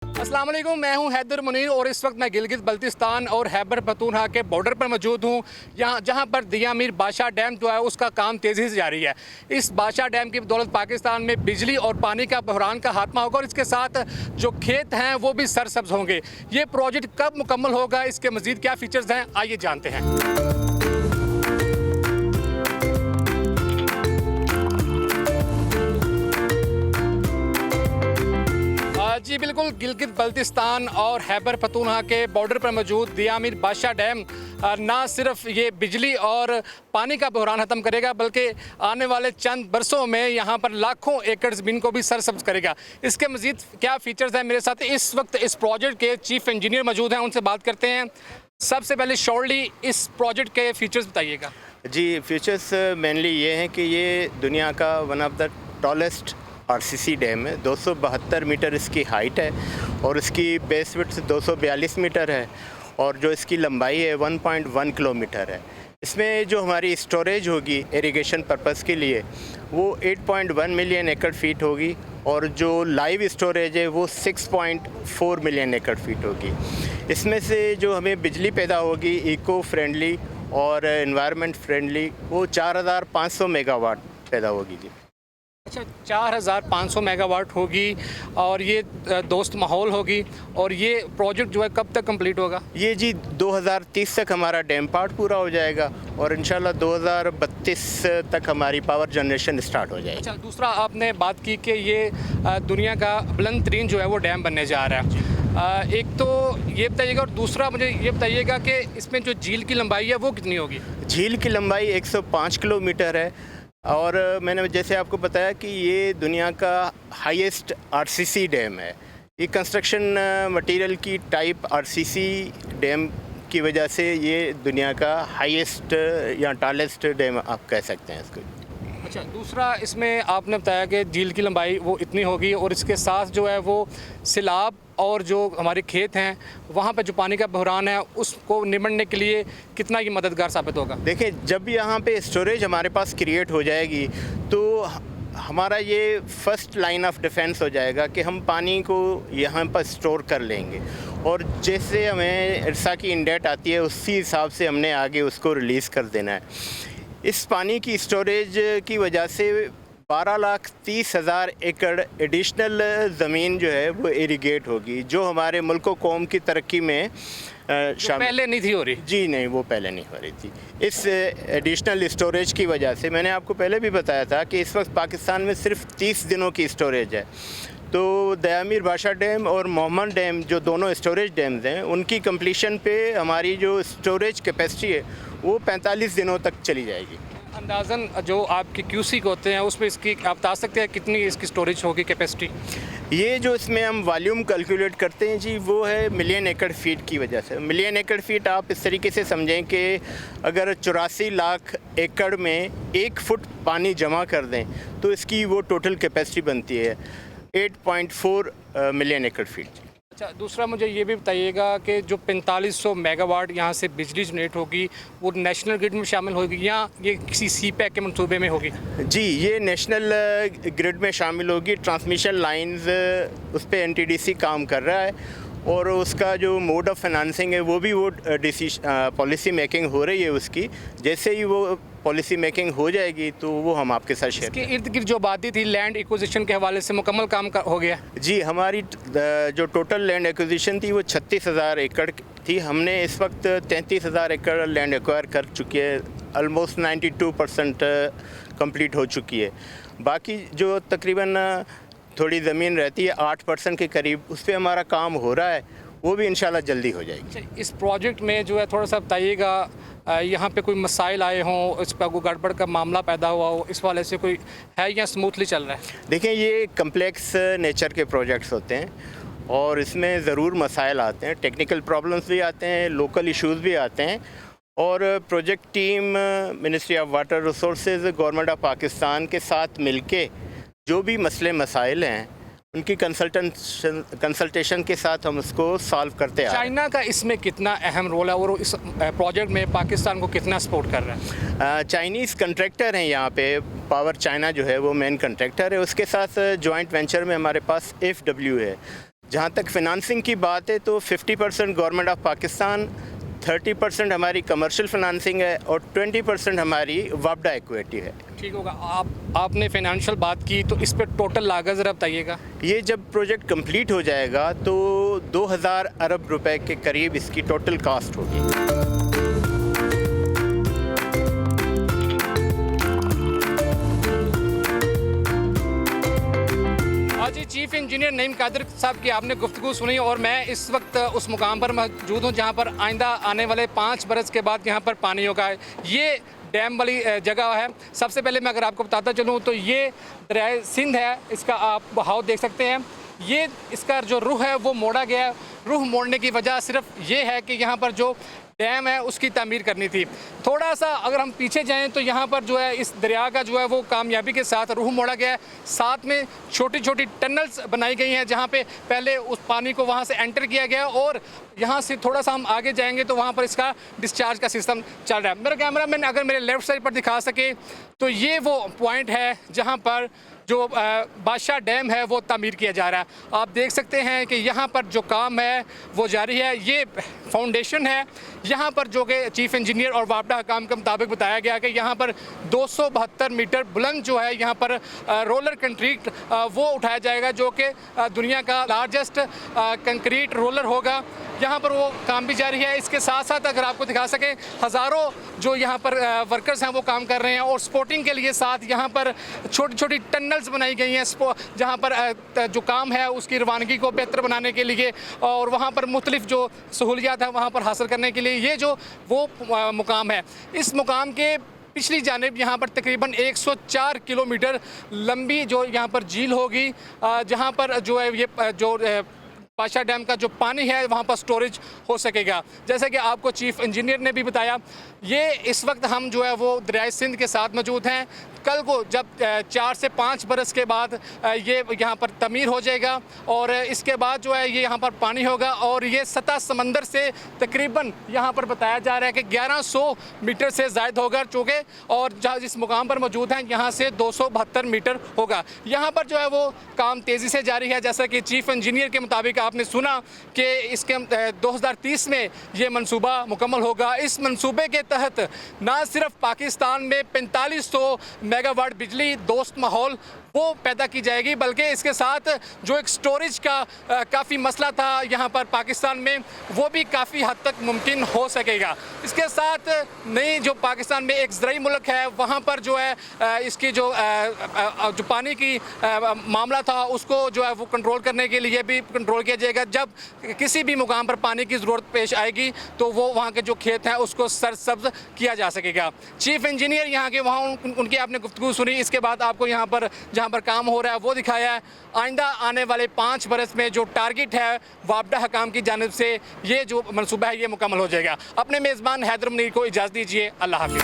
अस्सलाम वालेकुम, मैं हूं हैदर मुनीर और इस वक्त मैं गिलगित बल्तिस्तान और खैबर पख्तूनख्वा के बॉर्डर पर मौजूद हूं। जहां पर दिया मीर बादशाह डैम जो है उसका काम तेज़ी से जारी है। इस बादशाह डैम की बदौलत पाकिस्तान में बिजली और पानी का बहरान का खात्मा होगा और इसके साथ जो खेत हैं वो भी सरसब्ज होंगे। ये प्रोजेक्ट कब मुकम्मल होगा, इसके मज़ीद क्या फ़ीचर्स हैं, आइए जानते हैं। जी बिल्कुल, गिलगित बल्तिस्तान और खैबर पख्तूनख्वा के बॉर्डर पर मौजूद दिया मीर बादशाह डैम ना सिर्फ ये बिजली और पानी का बहरान ख़त्म करेगा बल्कि आने वाले चंद बरसों में यहाँ पर लाखों एकड़ ज़मीन को भी सरसब्ज करेगा। इसके मज़ीद क्या फ़ीचर्स हैं, मेरे साथ इस वक्त इस प्रोजेक्ट के चीफ इंजीनियर मौजूद हैं, उनसे बात करते हैं। सबसे पहले शॉर्टली इस प्रोजेक्ट के फ़ीचर्स बताइएगा। जी, फीचर्स मेनली ये हैं कि ये दुनिया का one of the tallest RCC dam है। 272 मीटर इसकी हाइट है और इसकी बेस विड्थ 242 मीटर है और जो इसकी लंबाई है 1.1 किलोमीटर है। इसमें जो हमारी स्टोरेज होगी इरिगेशन पर्पस के लिए वो 8.1 मिलियन एकड़ फीट होगी और जो लाइव स्टोरेज है वो 6.4 मिलियन एकड़ फीट होगी। इसमें से जो हमें बिजली पैदा होगी इको फ्रेंडली और एनवायरनमेंट फ्रेंडली वो 4500 मेगावाट पैदा होगी। जी अच्छा, 4500 मेगावाट होगी और ये दोस्त माहौल होगी। और ये प्रोजेक्ट जो है कब तक कंप्लीट होगा? ये जी 2030 तक हमारा डैम पार्ट पूरा हो जाएगा और इंशाल्लाह 2032 तक हमारी पावर जनरेशन स्टार्ट हो जाएगी। अच्छा, दूसरा आपने बात की कि ये दुनिया का बुलंद तरीन जो है वो डैम बनने जा रहा है। एक तो ये बताइएगा और दूसरा मुझे ये बताइएगा कि इसमें जो झील की लंबाई है वो कितनी होगी? झील की लंबाई 105 किलोमीटर है और मैंने जैसे आपको बताया कि ये दुनिया का हाईएस्ट आरसीसी डैम है। ये कंस्ट्रक्शन मटेरियल की टाइप आरसीसी डैम की वजह से ये दुनिया का हाईएस्ट या टॉलेस्ट डैम आप कह सकते हैं इसको। अच्छा, दूसरा इसमें आपने बताया कि झील की लंबाई वो इतनी होगी और इसके साथ जो है वो सैलाब और जो हमारे खेत हैं वहाँ पे जो पानी का बहरान है उसको निमटने के लिए कितना ये मददगार साबित होगा? देखिए, जब यहाँ पे स्टोरेज हमारे पास क्रिएट हो जाएगी तो हमारा ये फर्स्ट लाइन ऑफ डिफेंस हो जाएगा कि हम पानी को यहाँ पर स्टोर कर लेंगे और जैसे हमें इरसा की इंडेट आती है उसी हिसाब से हमने आगे उसको रिलीज़ कर देना है। इस पानी की स्टोरेज की वजह से 12,30,000 एकड़ एडिशनल ज़मीन जो है वो इरिगेट होगी, जो हमारे मुल्क व कौम की तरक्की में पहले नहीं थी हो रही। जी नहीं, वो पहले नहीं हो रही थी। इस एडिशनल स्टोरेज की वजह से मैंने आपको पहले भी बताया था कि इस वक्त पाकिस्तान में सिर्फ 30 दिनों की स्टोरेज है। तो दिया मीर बादशाह डैम और मोहम्मद डैम जो दोनों स्टोरेज डैम्स हैं उनकी कंप्लीशन पे हमारी जो स्टोरेज कैपेसिटी है वो 45 दिनों तक चली जाएगी। अंदाज़न जो आपके क्यूसी होते हैं उसमें इसकी आप बता सकते हैं कितनी इसकी स्टोरेज होगी कैपेसिटी? ये जो इसमें हम वॉल्यूम कैलकुलेट करते हैं जी वो है मिलियन एकड़ फीट की वजह से। मिलियन एकड़ फीट आप इस तरीके से समझें कि अगर 84 लाख एकड़ में 1 फुट पानी जमा कर दें तो इसकी वो टोटल कैपेसिटी बनती है 8.4 मिलियन एकड़ फीट। अच्छा, दूसरा मुझे ये भी बताइएगा कि जो 4500 मेगावाट यहाँ से बिजली जनरेट होगी वो नेशनल ग्रिड में शामिल होगी या ये किसी सी पैक के मंसूबे में होगी? जी, ये नेशनल ग्रिड में शामिल होगी। ट्रांसमिशन लाइंस उस पर एनटीडीसी काम कर रहा है और उसका जो मोड ऑफ फाइनेंसिंग है वो भी वो पॉलिसी मेकिंग हो रही है उसकी। जैसे ही वो पॉलिसी मेकिंग हो जाएगी तो वो हम आपके साथ शेयर इसके इर्द गिर्द जो आबादी थी लैंड एक्विजिशन के हवाले से मुकम्मल काम हो गया? जी, हमारी जो टोटल लैंड एक्विजिशन थी वो 36,000 एकड़ थी। हमने इस वक्त 33,000 एकड़ लैंड एक्वायर कर चुकी है। ऑलमोस्ट 92% कंप्लीट हो चुकी है। बाकी जो तकरीबन थोड़ी ज़मीन रहती है 8% के करीब, उस पर हमारा काम हो रहा है, वो भी इंशाल्लाह जल्दी हो जाएगी। इस प्रोजेक्ट में जो है थोड़ा सा बताइएगा, यहाँ पे कोई मसाइल आए हों, इस पर कोई गड़बड़ का मामला पैदा हुआ हो, इस वाले से कोई है या स्मूथली चल रहा है? देखें, ये कम्प्लेक्स नेचर के प्रोजेक्ट्स होते हैं और इसमें ज़रूर मसाइल आते हैं, टेक्निकल प्रॉब्लम्स भी आते हैं, लोकल इश्यूज़ भी आते हैं और project team ministry of water resources government of Pakistan के साथ मिलके जो भी मसले मसाइल हैं उनकी कंसल्टेशन के साथ हम उसको सॉल्व करते हैं। चाइना का इसमें कितना अहम रोल है और इस प्रोजेक्ट में पाकिस्तान को कितना सपोर्ट कर रहा है? चाइनीज़ कंट्रैक्टर हैं यहाँ पे, पावर चाइना जो है वो मेन कंट्रैक्टर है। उसके साथ जॉइंट वेंचर में हमारे पास FW है। जहाँ तक फिनांसिंग की बात है तो 50% गवर्नमेंट ऑफ पाकिस्तान, 30% हमारी कमर्शियल फिनांसिंग है और 20% हमारी वापडा इक्विटी है। ठीक होगा। आपने फाइनेंशियल बात की, तो इस पर टोटल लागत ज़रा बताइएगा। ये जब प्रोजेक्ट कंप्लीट हो जाएगा तो 2000 अरब रुपए के करीब इसकी टोटल कॉस्ट होगी। आज ही चीफ इंजीनियर नईम कादिर साहब की आपने गुफ्तगू सुनी और मैं इस वक्त उस मुकाम पर मौजूद हूँ जहाँ पर आइंदा आने वाले 5 बरस के बाद यहाँ पर पानी होगा। ये डैम वाली जगह है। सबसे पहले मैं अगर आपको बताता चलूँ तो ये दरियाए सिंध है, इसका आप बहाव देख सकते हैं। ये इसका जो रुख है वो मोड़ा गया है। रुख मोड़ने की वजह सिर्फ ये है कि यहाँ पर जो डैम है उसकी तामीर करनी थी। थोड़ा सा अगर हम पीछे जाएं तो यहाँ पर जो है इस दरिया का जो है वो कामयाबी के साथ रुख मोड़ा गया है। साथ में छोटी छोटी टनल्स बनाई गई हैं जहाँ पे पहले उस पानी को वहाँ से एंटर किया गया और यहाँ से थोड़ा सा हम आगे जाएंगे तो वहाँ पर इसका डिस्चार्ज का सिस्टम चल रहा है। मेरा कैमरा मैन अगर मेरे लेफ़्ट साइड पर दिखा सके तो ये वो पॉइंट है जहाँ पर जो बादशाह डैम है वो तामीर किया जा रहा है। आप देख सकते हैं कि यहाँ पर जो काम है वो जारी है। ये फाउंडेशन है यहाँ पर जो कि चीफ इंजीनियर और वापडा हकाम के मुताबिक बताया गया कि यहाँ पर 272 मीटर बुलंद जो है यहाँ पर रोलर कंक्रीट वो उठाया जाएगा जो कि दुनिया का लार्जेस्ट कंक्रीट रोलर होगा। यहाँ पर वो काम भी जारी है। इसके साथ साथ अगर आपको दिखा सकें हज़ारों जो यहाँ पर वर्कर्स हैं वो काम कर रहे हैं और स्पोर्टिंग के लिए साथ यहाँ पर छोटी छोटी टनल्स बनाई गई हैं जहाँ पर जो काम है उसकी रवानगी को बेहतर बनाने के लिए और वहाँ पर मुख्तलिफ जो सहूलियात हैं वहाँ पर हासिल करने के लिए ये जो वो मुकाम है। इस मुकाम के पिछली जानिब यहाँ पर तकरीबन 104 किलोमीटर लंबी जो यहाँ पर झील होगी जहाँ पर जो है ये जो बादशाह डैम का जो पानी है वहाँ पर स्टोरेज हो सकेगा। जैसे कि आपको चीफ इंजीनियर ने भी बताया, ये इस वक्त हम जो है वो दरियाए सिंध के साथ मौजूद हैं। कल को जब 4 से 5 बरस के बाद ये यहाँ पर तमीर हो जाएगा और इसके बाद जो है ये यहाँ पर पानी होगा और ये सतह समंदर से तकरीबन यहाँ पर बताया जा रहा है कि 1100 मीटर से ज़ायद होगा चूँकि और जहाँ जिस मुकाम पर मौजूद हैं यहाँ से 272 मीटर होगा। यहाँ पर जो है वो काम तेज़ी से जारी है। जैसा कि चीफ इंजीनियर के मुताबिक आपने सुना कि इसके 2030 में ये मनसूबा मुकम्मल होगा। इस मनसूबे के तहत ना सिर्फ पाकिस्तान में 4500 मेगावाट बिजली दोस्त माहौल वो पैदा की जाएगी बल्कि इसके साथ जो एक स्टोरेज का काफ़ी मसला था यहाँ पर पाकिस्तान में वो भी काफ़ी हद तक मुमकिन हो सकेगा। इसके साथ नई जो पाकिस्तान में एक ज़राई मुल्क है वहाँ पर जो है इसकी जो पानी की मामला था उसको जो है वो कंट्रोल करने के लिए भी कंट्रोल किया जाएगा। जब किसी भी मुकाम पर पानी की ज़रूरत पेश आएगी तो वो वहाँ के जो खेत हैं उसको सरसब्ज किया जा सकेगा। चीफ इंजीनियर यहाँ के वहाँ उनकी आपने गुफ्तगू सुनी। इसके बाद आपको यहाँ पर जहाँ पर काम हो रहा है वो दिखाया है। आइंदा आने वाले 5 बरस में जो टारगेट है वापडा हकाम की जानिब से ये जो मनसूबा है ये मुकम्मल हो जाएगा। अपने मेज़बान हैदर मुनीर को इजाज़त दीजिए। अल्लाह हाफ़िज़।